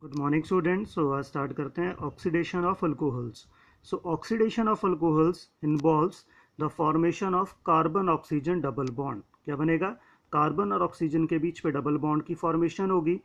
Good morning students. सो आज start करते हैं oxidation of alcohols. So oxidation of alcohols involves the formation of carbon oxygen double bond. क्या बनेगा? Carbon और oxygen के बीच पे डबल बॉन्ड की फॉर्मेशन होगी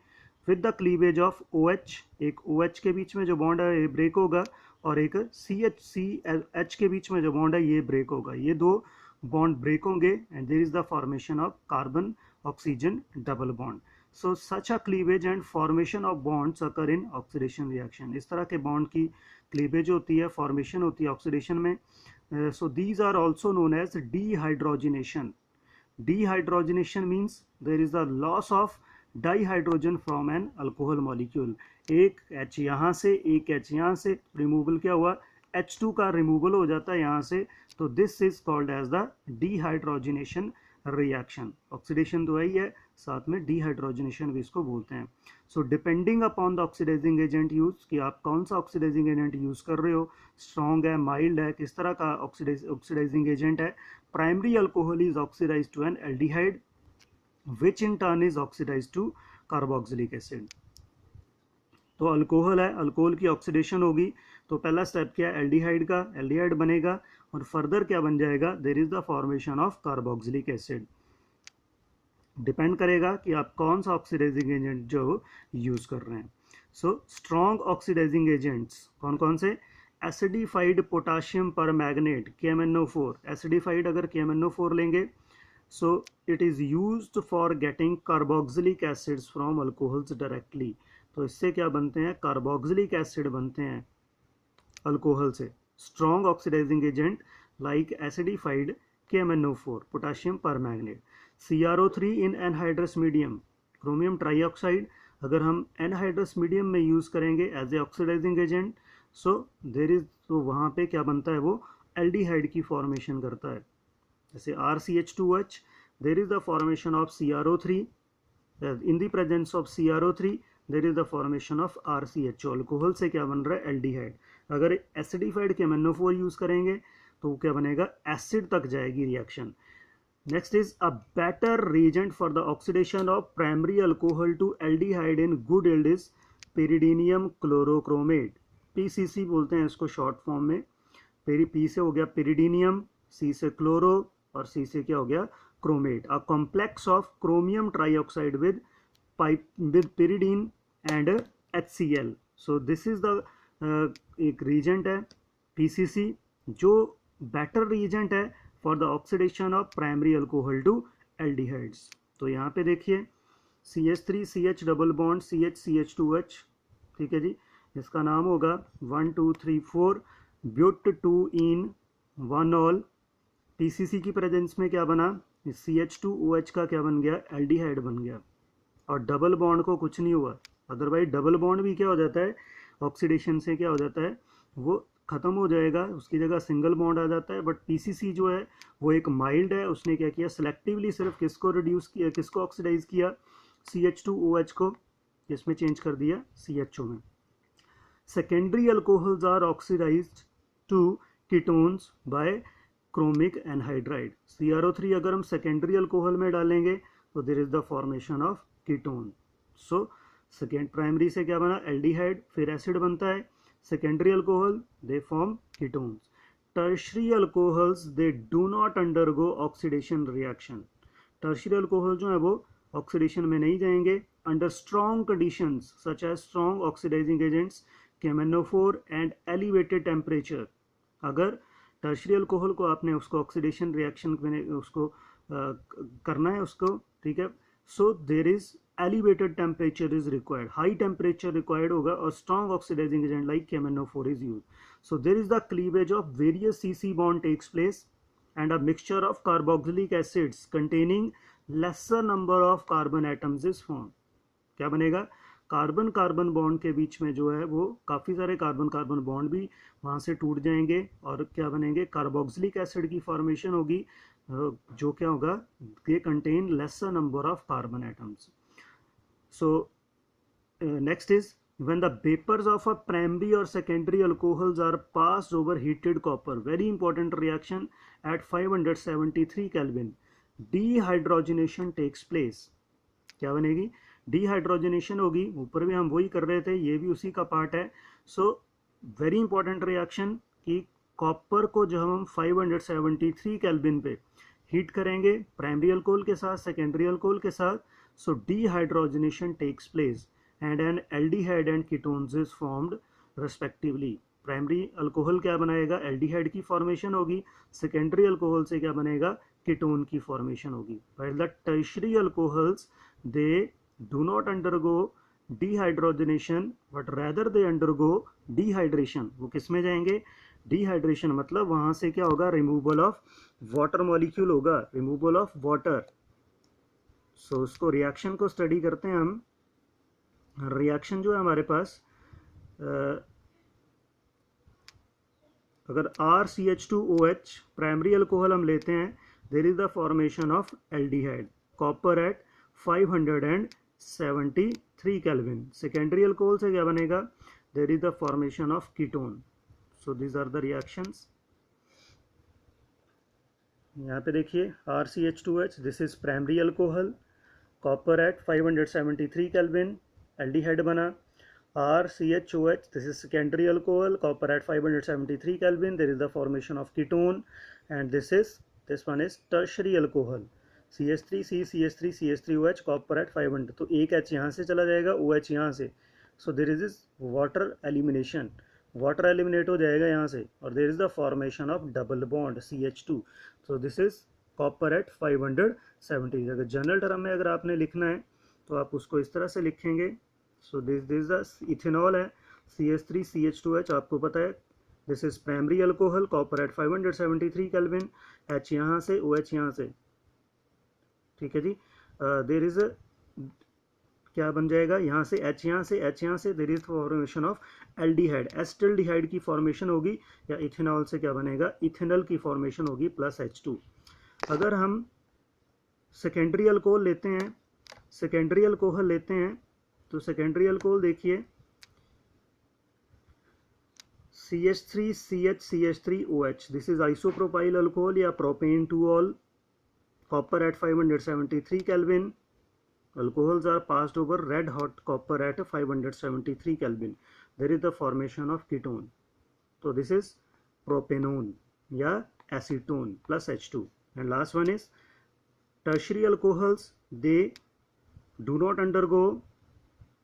with the cleavage of OH। एक OH के बीच में जो बॉन्ड है ये ब्रेक होगा और एक CH के बीच में जो बॉन्ड है ये ब्रेक होगा। ये दो बॉन्ड ब्रेक होंगे and there is the formation of carbon oxygen double bond. So such a cleavage and formation of bonds occur in oxidation reaction. इस तरह के बॉन्ड की क्लीवेज होती है, फॉर्मेशन होती है ऑक्सीडेशन में। So these are also known as dehydrogenation. Dehydrogenation means there is the loss of dihydrogen from an alcohol molecule. एक H यहाँ से एक H यहाँ से रिमूवल क्या हुआ? H2 का रिमूवल हो जाता है यहाँ से, तो this is called as the dehydrogenation reaction. Oxidation तो ही है, साथ में डीहाइड्रोजनेशन भी इसको बोलते हैं। So depending upon the oxidising agent use, कि आप कौन सा ऑक्सीडाइजिंग एजेंट यूज कर रहे हो, स्ट्रॉन्ग है, माइल्ड है, किस तरह का ऑक्सीडाइजिंग एजेंट है। Primary alcohol is oxidise to an aldehyde which in turn is oxidise to carboxylic acid. तो अल्कोहल है, अल्कोहल की ऑक्सीडेशन होगी तो पहला स्टेप क्या है? एल्डिहाइड का, एल्डिहाइड बनेगा और फर्दर क्या बन जाएगा? There is the formation of carboxylic acid. Depend करेगा कि आप कौन सा ऑक्सीडाइजिंग एजेंट जो यूज कर रहे हैं। सो स्ट्रॉन्ग ऑक्सीडाइजिंग एजेंट्स कौन कौन से? एसिडिफाइड पोटाशियम पर मैग्नेट KMnO4। एसिडिफाइड अगर KMnO4 लेंगे, so it is used for getting carboxylic acids from alcohols directly। तो इससे क्या बनते हैं? कार्बोक्सिलिक एसिड बनते हैं अल्कोहल से। Strong oxidising agent like acidified KMnO4 potassium permanganate. CrO3 in anhydrous medium, chromium trioxide अगर हम एनहाइड्रस मीडियम में यूज करेंगे as a oxidising agent, so there is, तो वहाँ पे क्या बनता है? वो एल्डिहाइड की फॉर्मेशन करता है। जैसे RCH2H, there is the formation of CrO3, in the presence of CrO3 there is the formation of RCHO। Alcohol से क्या बन रहा है? एल्डिहाइड। अगर एसिडिफाइड KMnO4 यूज करेंगे तो क्या बनेगा? एसिड तक जाएगी reaction. Next is a better reagent for the oxidation of primary alcohol to aldehyde in good yield is pyridinium chlorochromate. PCC बोलते हैं इसको शॉर्ट फॉर्म में। P से हो गया पेरिडीनियम, C से क्लोरो और C से क्या हो गया? Chromate. A complex of chromium trioxide with pyridine and HCl। So this is the एक रीजेंट है PCC जो बेटर रीजेंट है for the oxidation of primary alcohol to aldehydes. तो यहाँ पे देखिए CH3CH डबल बॉन्ड CH2H, ठीक है जी, इसका नाम होगा 1 2 3 4 ब्यूट 2 इन 1 ऑल। PCC की प्रेजेंस में क्या बना? CH2OH का क्या बन गया? एल्डिहाइड बन गया और डबल बॉन्ड को कुछ नहीं हुआ। अदरवाइज डबल बॉन्ड भी क्या हो जाता है? ऑक्सीडेशन से क्या हो जाता है? वो खत्म हो जाएगा, उसकी जगह सिंगल बॉन्ड आ जाता है। बट PCC जो है वो एक माइल्ड है, उसने क्या किया? सिलेक्टिवली सिर्फ किसको रिड्यूस किया, किसको ऑक्सीडाइज किया? CH2OH को, इसमें चेंज कर दिया CHO में। Secondary alcohols are oxidised to ketones by chromic anhydride. CrO3 अगर हम सेकेंडरी अल्कोहल में डालेंगे तो there is the formation of ketone. So second primary से क्या बना? एल्डिहाइड, फिर एसिड बनता है। Secondary alcohol they form ketones. Tertiary alcohols they do not undergo oxidation reaction. Tertiary alcohol जो है वो ऑक्सीडेशन में नहीं जाएंगे under strong conditions such as strong oxidising agents KMnO4 and elevated temperature. अगर टर्शरी अल्कोहल को आपने उसको ऑक्सीडेशन रिएक्शन में उसको करना है उसको, ठीक है, so there is elevated temperature is required, high temperature required होगा और strong oxidising agent like KMnO4 is use. So there is the cleavage of various CC bond takes place and a mixture of carboxylic acids containing lesser number of carbon atoms is formed। क्या बनेगा? Carbon carbon bond के बीच में जो है वो काफ़ी सारे carbon carbon bond भी वहाँ से टूट जाएंगे और क्या बनेंगे? कार्बोक्सिलिक एसिड की फॉर्मेशन होगी जो क्या होगा? They contain laser number of carbon atoms. So next is when the vapors of a primary or secondary alcohols are passed over heated copper, very important reaction, at 573 Kelvin, dehydrogenation takes place। क्या बनेगी? Dehydrogenation होगी, ऊपर भी हम वही कर रहे थे, ये भी उसी का पार्ट है। सो वेरी इंपॉर्टेंट रिएक्शन कि कॉपर को जब हम 573 केल्विन पे हीट करेंगे प्राइमरी अल्कोहल के साथ सेकेंडरी अल्कोहल के साथ, so dehydrogenation takes place and an aldehyde and ketones is formed respectively. Primary alcohol क्या बनाएगा, एल्डिहाइड की फॉर्मेशन होगी, सेकेंडरी अल्कोहल से क्या बनेगा, कीटोन की फॉर्मेशन होगी। While the tertiary alcohols they do not undergo dehydrogenation but rather they undergo dehydration. वो किस में जाएंगे, डिहाइड्रेशन मतलब वहां से क्या होगा, रिमूवल ऑफ वाटर मॉलिक्यूल होगा, रिमूवल ऑफ वाटर। सो उसको रिएक्शन को स्टडी करते हैं हम। रिएक्शन जो है हमारे पास, अगर RCH2OH प्राइमरी अल्कोहल हम लेते हैं, there is the formation of aldehyde, copper at 573 kelvin. Secondary alcohol से क्या बनेगा, there is the formation of ketone. So these are the reactions. यहाँ पे देखिए RCH2H, this is primary alcohol, copper at 573 kelvin, aldehyde बना। RCHOH, this is secondary alcohol, copper at 573 Kelvin, there is the formation of ketone, and this one is tertiary alcohol, CH3C, CH3, CH3OH, copper at 500, तो एक H यहाँ से चला जाएगा, OH यहाँ से, so there is this water elimination, water eliminate हो जाएगा यहाँ से, और there is the formation of double bond CH2, so this is copper at 570। अगर जनरल टर्म में अगर आपने लिखना है तो आप उसको इस तरह से लिखेंगे। सो दिस द इथेनॉल है, CH3CH2H आपको पता है, this is primary alcohol, copper at 573 kelvin, H यहाँ से, OH यहाँ से, ठीक है जी। देर इज क्या बन जाएगा, यहाँ से H यहाँ से, H यहाँ से, there is formation of aldehyde, acetaldehyde की फॉर्मेशन होगी, या इथेनॉल से क्या बनेगा, इथेनॉल की फॉर्मेशन होगी प्लस H2। अगर हम सेकेंडरी अल्कोहल लेते हैं, सेकेंडरी अल्कोहल लेते हैं तो सेकेंडरी अल्कोहल देखिए CH3CH3OH, this is isopropyl alcohol या propane two ol, copper at 573 kelvin, alcohols are passed over red hot copper at 573 kelvin, there is the formation of ketone, तो this is propanone या acetone plus H2। And last one is tertiary alcohols, they do not undergo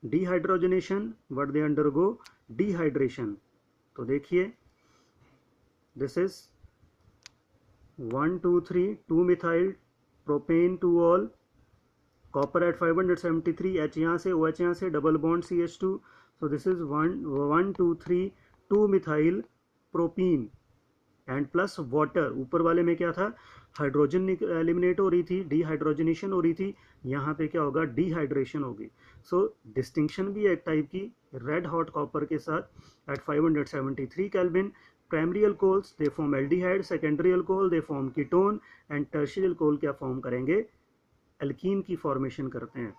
dehydrogenation but they undergo dehydration. तो देखिए this is 1 2 3 2 methyl propane two ol, copper at 573, H यहाँ से, OH यहाँ से, double bond CH2, so this is 1 2 3 2 methyl propene and plus water. ऊपर वाले में क्या था, हाइड्रोजन एलिमिनेट हो रही थी, डिहाइड्रोजनेशन हो रही थी, यहाँ पे क्या होगा, डिहाइड्रेशन होगी। सो डिस्टिंक्शन भी एक टाइप की, रेड हॉट कॉपर के साथ at 573 kelvin, primary alcohols they form aldehyde, secondary alcohol they form ketone, and tertiary alcohol क्या फॉर्म करेंगे, एल्कीन की फॉर्मेशन करते हैं।